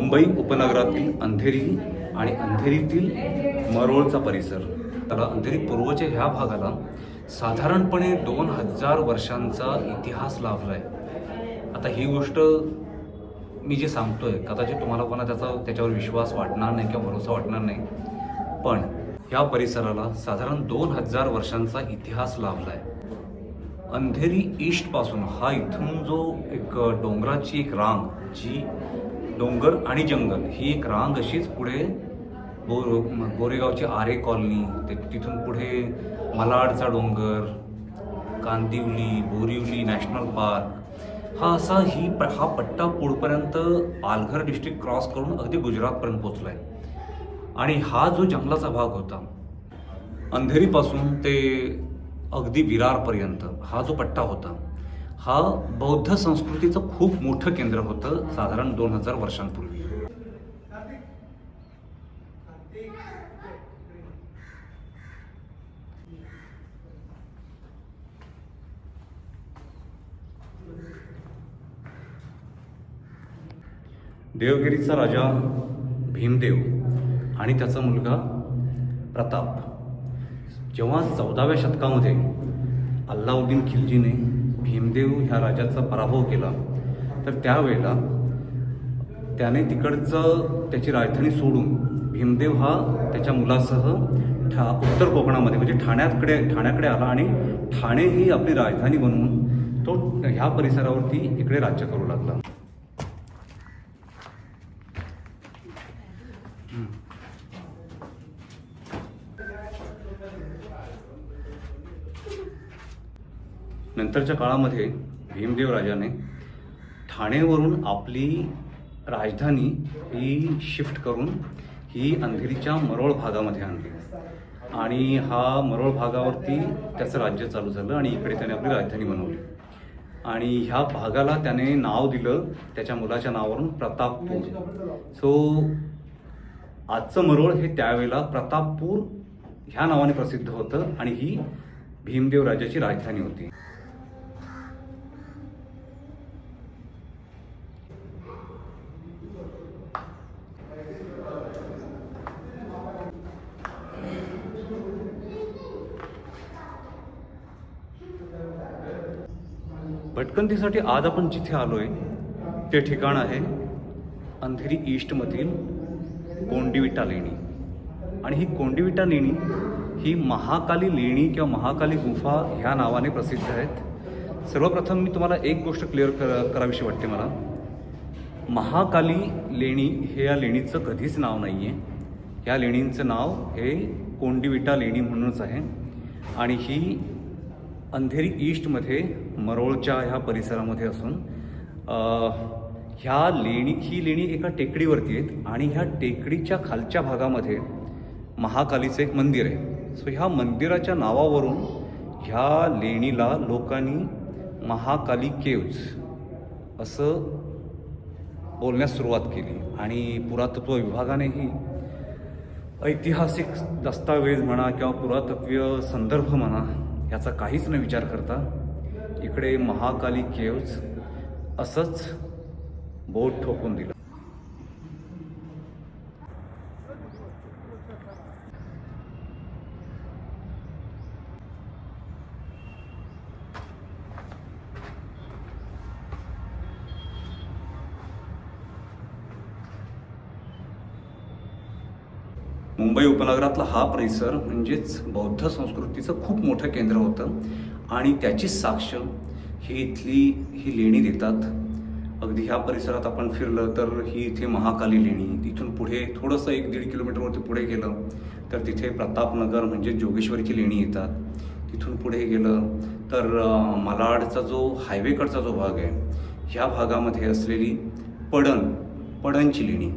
मुंबई उपनगरातील अंधेरी आणि अंधेरीतील मरोळचा परिसर, त्याला अंधेरी पूर्वच्या ह्या भागाला साधारणपणे 2000 वर्षांचा इतिहास लाभला आहे. आता ही गोष्ट मी जे सांगतोय कदाचित तुम्हाला कोणा त्याच्यावर विश्वास वाटणार नाही किंवा भरोसा वाटणार नाही, पण ह्या परिसराला साधारण 2000 वर्षांचा इतिहास लाभला आहे. अंधेरी ईस्टपासून हा इथून जो एक डोंगराची एक रांग, जी डोंगर आणि जंगल ही एक रांग अशीच पुढे गोरेगावची आरे कॉलनी, तिथून पुढे मलाडचा डोंगर, कांदिवली, बोरिवली नॅशनल पार्क, हा पट्टा पुढपर्यंत पालघर डिस्ट्रिक्ट क्रॉस करून अगदी गुजरातपर्यंत पोचला आहे. आणि हा जो जंगलाचा भाग होता अंधेरीपासून ते अगदी विरारपर्यंत, हा जो पट्टा होता हा बौद्ध संस्कृतीचं खूप मोठं केंद्र होतं साधारण 2000 वर्षांपूर्वी. देवगिरीचा राजा भीमदेव आणि त्याचा मुलगा प्रताप जेव्हा 14व्या शतकामध्ये अल्लाउद्दीन खिलजीने भीमदेव ह्या राजाचा पराभव केला, तर त्यावेळेला त्याने त्याची राजधानी सोडून भीमदेव हा त्याच्या मुलासह उत्तर कोकणामध्ये म्हणजे ठाण्याकडे आला आणि ठाणे ही आपली राजधानी बनवून तो ह्या परिसरावरती इकडे राज्य करू लागला. नंतरच्या काळामध्ये भीमदेव राजाने ठाणेवरून आपली राजधानी ही शिफ्ट करून ही अंधेरीच्या मरोळ भागामध्ये आणली आणि हा मरोळ भागावरती त्याचं राज्य चालू झालं आणि इकडे त्याने आपली राजधानी बनवली. आणि ह्या भागाला त्याने नाव दिलं त्याच्या मुलाच्या नावावरून, प्रतापपूर. सो आजचं मरोळ हे त्यावेळेला प्रतापपूर ह्या नावाने प्रसिद्ध होतं आणि ही भीमदेव राजाची राजधानी होती. भटकंतीसाठी आज आपण जिथे आलोय ते ठिकाण आहे अंधेरी ईस्टमधील कोंडिविटा लेणी. आणि ही कोंडिविटा लेणी ही महाकाली लेणी किंवा महाकाली गुफा ह्या नावाने प्रसिद्ध आहेत. सर्वप्रथम मी तुम्हाला एक गोष्ट क्लिअर करावीशी वाटते मला. महाकाली लेणी हे या लेणीचं कधीच नाव नाही आहे. या लेणींचं नाव हे कोंडिविटा लेणी म्हणूनच आहे. आणि ही अंधेरी ईस्टमध्ये मरोळच्या ह्या परिसरामध्ये असून ही लेणी एका टेकडीवरती आहेत आणि ह्या टेकडीच्या खालच्या भागामध्ये महाकालीचं एक मंदिर आहे. सो ह्या मंदिराच्या नावावरून ह्या लेणीला लोकांनी महाकाली केव्ज असं बोलण्यास सुरुवात केली. आणि पुरातत्व विभागानेही ऐतिहासिक दस्तावेज म्हणा किंवा पुरातत्वीय संदर्भ म्हणा याचा काहीच न विचार करता इकडे महाकाली केव्ज असंच बोट ठोकून दिलं. मुंबई उपनगरातला हा परिसर म्हणजेच बौद्ध संस्कृतीचं खूप मोठं केंद्र होतं आणि त्याची साक्ष ही लेणी देतात. अगदी ह्या परिसरात आपण फिरलं तर ही इथे महाकाली लेणी, तिथून पुढे थोडंसं 1-1.5 किलोमीटरवरती पुढे गेलं तर तिथे प्रतापनगर म्हणजे जोगेश्वरीची लेणी येतात. तिथून पुढे गेलं तर मालाडचा जो हायवेकडचा जो भाग आहे ह्या भागामध्ये असलेली पडणची लेणी.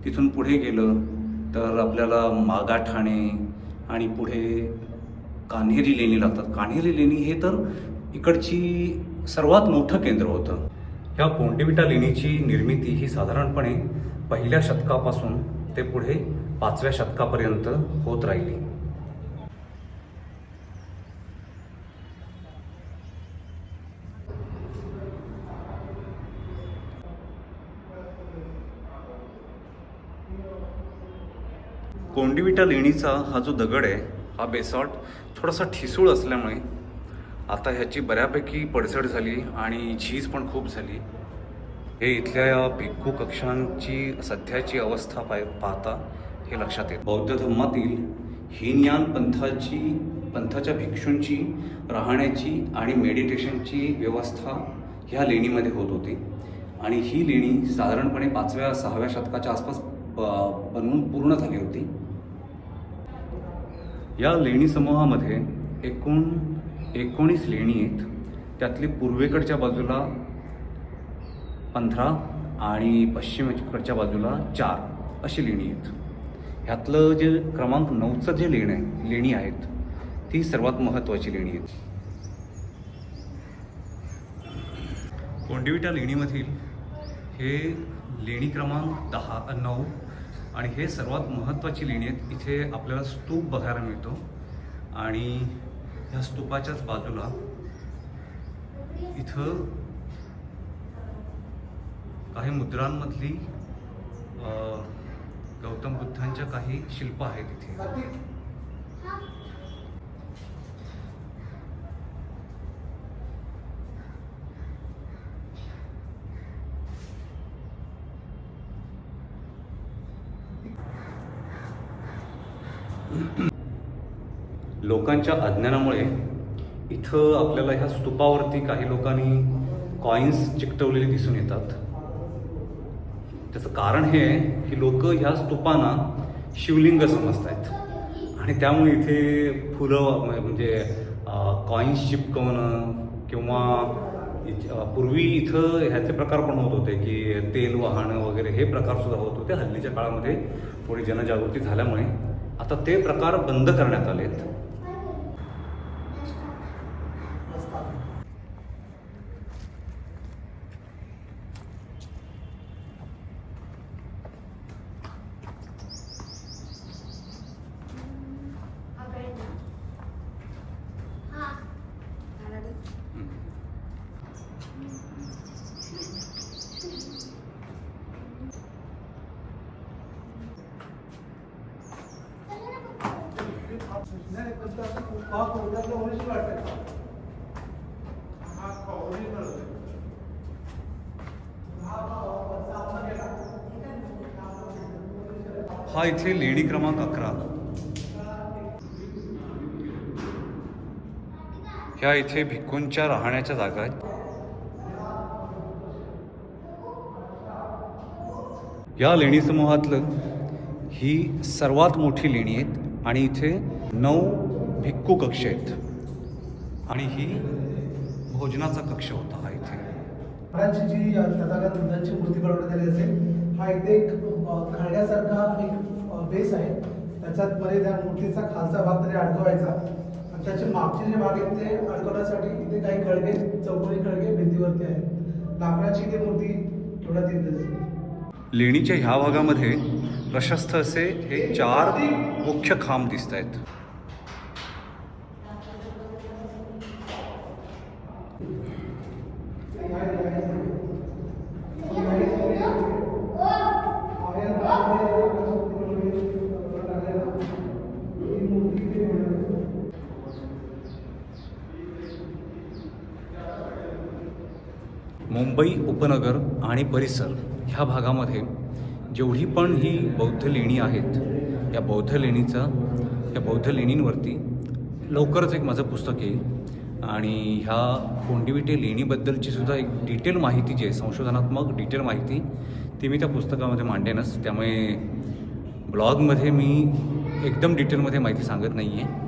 तिथून पुढे गेलं तर आपल्याला मागाठाणे आणि पुढे कान्हेरी लेणी लागतात. कान्हेरी लेणी हे तर इकडची सर्वात मोठं केंद्र होतं. ह्या कोंडिविटा लेणीची निर्मिती ही साधारणपणे 1ल्या शतकापासून ते पुढे 5व्या शतकापर्यंत होत राहिली. कोंडिविटा लेणीचा हा जो दगड आहे हा बेसॉल्ट थोडासा ठिसूळ असल्यामुळे आता ह्याची बऱ्यापैकी पडझड झाली आणि झीज पण खूप झाली. हे इथल्या या भिक्खू कक्षांची सध्याची अवस्था पाहता हे लक्षात येतं. बौद्ध धर्मातील हीनयान पंथाच्या भिक्षूंची राहण्याची आणि मेडिटेशनची व्यवस्था ह्या लेणीमध्ये होत होती आणि ही लेणी साधारणपणे 5व्या-6व्या शतकाच्या आसपास बनवून पूर्ण झाली होती. या लेणी समूहामध्ये एकूण 19 लेणी आहेत. त्यातली पूर्वेकडच्या बाजूला 15 आणि पश्चिमेकडच्या बाजूला 4 अशी लेणी आहेत. ह्यातलं जे क्रमांक 9चं जे लेणी आहेत ती सर्वात महत्त्वाची लेणी आहेत. कोंडिविटा लेणीमधील हे लेणी क्रमांक 9 आणि हे सर्वात महत्त्वाची लेणी आहेत. इथे आपल्याला स्तूप बघायला मिळतो आणि ह्या स्तूपाच्याच बाजूला इथं काही मुद्रांमधली गौतम बुद्धांच्या काही शिल्प आहेत इथे. लोकांच्या अज्ञानामुळे इथं आपल्याला ह्या स्तूपावरती काही लोकांनी कॉइन्स चिकटवलेले दिसून येतात. त्याचं कारण हे आहे की लोक ह्या स्तूपांना शिवलिंग समजत आहेत आणि त्यामुळे इथे फुलं म्हणजे कॉइन्स चिपकवणं किंवा पूर्वी इथं ह्याचे प्रकार पण होत होते की तेल वाहणं वगैरे हे प्रकारसुद्धा होत होते. हल्लीच्या काळामध्ये थोडी जनजागृती झाल्यामुळे आता ते प्रकार बंद करण्यात आलेत. हा इथे लेणी क्रमांक 11. ह्या इथे भिक्खूंच्या राहण्याच्या जागा आहेत. या लेणी समूहातलं ही सर्वात मोठी लेणी आहेत आणि इथे 9 भिक्खू कक्ष आहेत आणि ही भोजनाचा कक्ष होता हा इथे. महाराजांची जी तथागत बुद्धांची मूर्ती बनवण्यात आली असेल, हा इथे एक खळग्यासारखा एक बेस आहे. त्याच्यात मध्ये त्या मूर्तीचा खालचा भाग तरी अडकवायचा आणि त्याचे मागचे जे भाग आहेत ते अडकवण्यासाठी इथे काही खळगे, चौकोनी खळगे भिंतीवरती आहेत. लाकडाची इथे मूर्ती थोड्यात येते. लेणीच्या ह्या भागामध्ये प्रशस्त असे हे 4 मुख्य खांब दिसत आहेत. मुंबई उपनगर आणि परिसर ह्या भागामध्ये जेवढी पण ही बौद्ध लेणी आहेत, या बौद्ध लेणींवरती लवकरच एक माझं पुस्तक येईल आणि ह्या कोंडिविटे लेणीबद्दलची सुद्धा एक डिटेल माहिती जी आहे, संशोधनात्मक डिटेल माहिती, ती मी त्या पुस्तकामध्ये मांडेनच. त्यामुळे ब्लॉगमध्ये मी एकदम डिटेलमध्ये माहिती सांगत नाही आहे.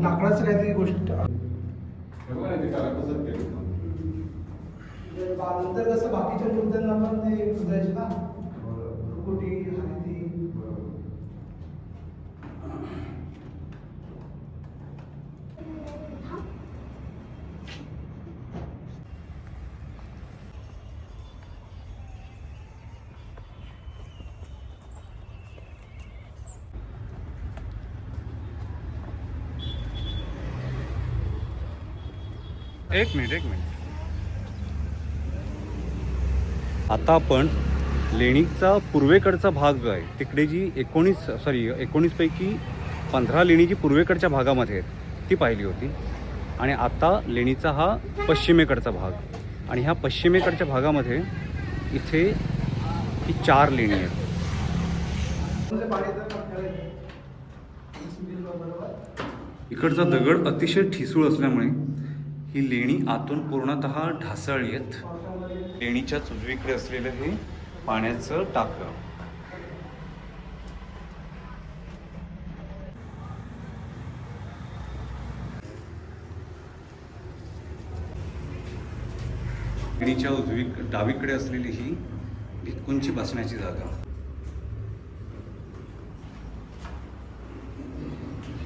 लाकडाचं काहीतरी गोष्ट नंतर कसं बाकीच्या मूर्त्यांना पण ते सुधायचे ना, कुटी आणि एक मिनिट आता आपण लेणीचा पूर्वेकडचा भाग जो आहे तिकडे जी 19 पैकी 15 लेणी जी पूर्वेकडच्या भागामध्ये आहेत ती पाहिली होती. आणि आता लेणीचा हा पश्चिमेकडचा भाग. आणि ह्या पश्चिमेकडच्या भागामध्ये इथे ही 4 लेणी आहेत. इकडचा दगड अतिशय ठिसूळ असल्यामुळे ही लेणी आतून पूर्णतः ढासळली आहेत. लेणीच्या उजवीकडे असलेलं हे पाण्याचं टाकं. लेणीच्या डावीकडे असलेली ही भिक्खूंची बसण्याची जागा.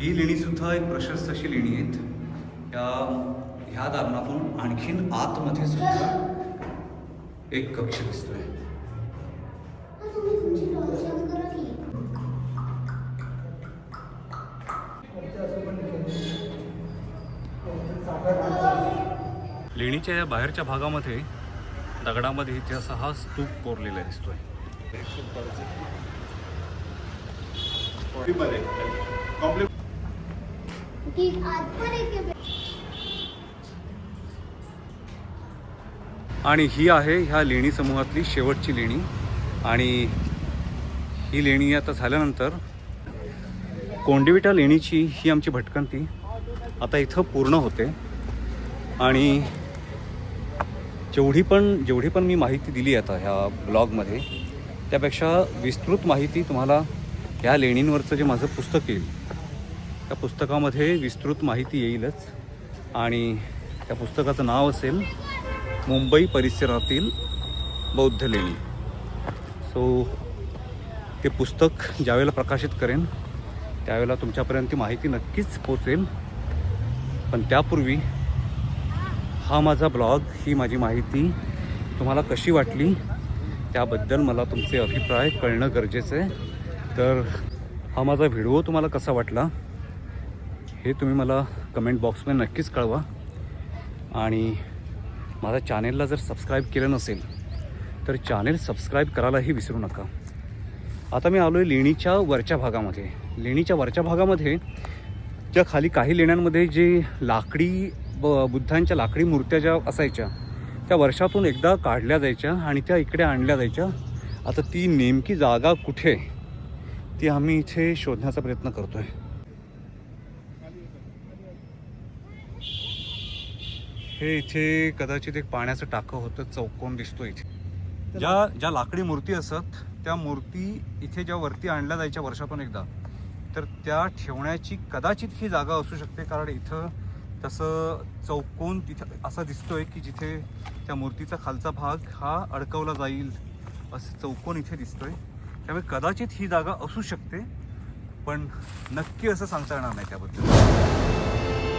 ही लेणी सुद्धा एक प्रशस्त अशी लेणी आहेत. ह्या दालनातून आणखीन आतमध्ये सुद्धा एक कक्ष दिसतोय. लेणीच्या या बाहेरच्या भागामध्ये दगडामध्ये इथे असा हा स्तूप कोरलेला दिसतोय. आणि ही आहे ह्या लेणी समूहातली शेवटची लेणी. आणि ही लेणी आता झाल्यानंतर कोंडिविटा लेणीची ही आमची भटकंती आता इथं पूर्ण होते. आणि जेवढी पण मी माहिती दिली आता ह्या ब्लॉगमध्ये त्यापेक्षा विस्तृत माहिती तुम्हाला ह्या लेणींवरचं जे माझं पुस्तक येईल त्या पुस्तकामध्ये विस्तृत माहिती येईलच. आणि त्या पुस्तकाचं नाव असेल मुंबई परिसरातील बौद्ध लेणी. सो ते पुस्तक ज्यावेळेला प्रकाशित करेन त्यावेळेला तुमच्यापर्यंत ती माहिती नक्कीच पोचेल. पण त्यापूर्वी हा माझा ब्लॉग, ही माझी माहिती तुम्हाला कशी वाटली त्याबद्दल मला तुमचे अभिप्राय कळणं गरजेचं आहे. तर हा माझा व्हिडिओ तुम्हाला कसा वाटला हे तुम्ही मला कमेंट बॉक्समध्ये नक्कीच कळवा. आणि माझ्या चॅनेलला जर सबस्क्राईब केलं नसेल तर चॅनेल सबस्क्राईब करायलाही विसरू नका. आता मी आलो आहे लेणीच्या वरच्या भागामध्ये. लेणीच्या वरच्या भागामध्ये ज्या खाली काही लेण्यांमध्ये जे लाकडी बुद्धांच्या लाकडी मूर्त्या ज्या असायच्या त्या वर्षातून एकदा काढल्या जायच्या आणि त्या इकडे आणल्या जायच्या. आता ती नेमकी जागा कुठे ती आम्ही इथे शोधण्याचा प्रयत्न करतो आहे. हे इथे कदाचित एक पाण्याचं टाकं होतं, चौकोन दिसतो इथे. ज्या लाकडी मूर्ती असत त्या मूर्ती इथे ज्या वरती आणल्या जायच्या वर्षातून एकदा तर त्या ठेवण्याची कदाचित ही जागा असू शकते. कारण इथं तसं चौकोन तिथं असा दिसतोय की जिथे त्या मूर्तीचा खालचा भाग हा अडकवला जाईल असं चौकोन इथे दिसतोय. त्यामुळे कदाचित ही जागा असू शकते पण नक्की असं सांगता येणार नाही त्याबद्दल.